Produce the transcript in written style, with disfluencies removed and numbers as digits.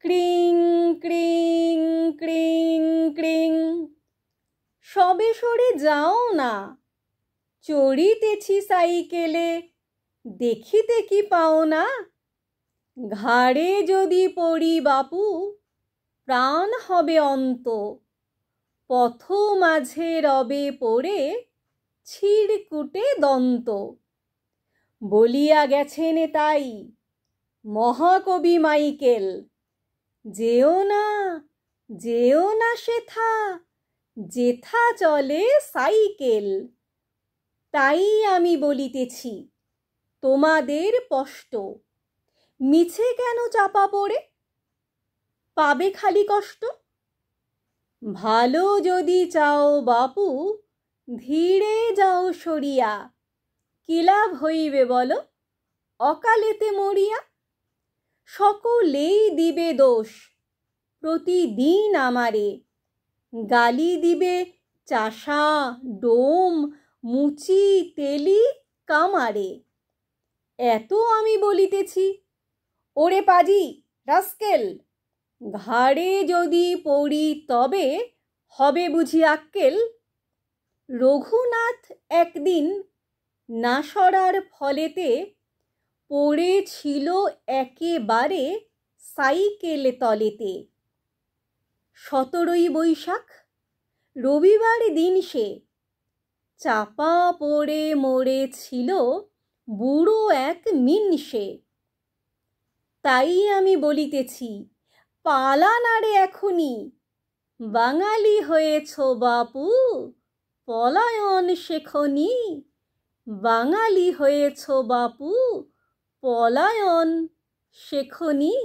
ক্রিং ক্রিং ক্রিং ক্রিং। সবে সরে যাও না, চড়িতেছি সাইকেলে, দেখিতে কি পাও না? ঘাড়ে যদি পড়ি বাপু, প্রাণ হবে অন্ত। পথ মাঝে রবে পড়ে, ছিড়কুটে দন্ত। বলিয়া গেছেন তাই মহাকবি মাইকেল, যেও না, যেও না সেথা, যেথা চলে সাইকেল। তাই আমি বলিতেছি তোমাদের স্পষ্ট, মিছে কেন চাপা পড়ে পাবে খালি কষ্ট? ভালো যদি চাও বাপু, ধীরে যাও সরিয়া, কি লাভ হইবে বলো অকালেতে মরিয়া? সকলেই দিবে দোষ প্রতিদিন আমারে, গালি দিবে চাষা, ডোম, মুচি, তেলি, কামারে। এত আমি বলিতেছি, ওরে পাজি রাস্কেল, ঘাড়ে যদি পড়ি তবে হবে বুঝি আক্কেল? রঘুনাথ একদিন না সরার ফলেতে পড়েছিল একেবারে সাইকেল তলেতে। 17ই বৈশাখ রবিবার দিন সে, চাপা পড়ে মরেছিল বুড়ো এক মিনসে। তাই আমি বলিতেছি, পালা না রে এখনি, বাঙালি হয়েছ বাপু, পলায়ন শেখনি। বাঙালি হয়েছ বাপু, পলায়ন শেখনি।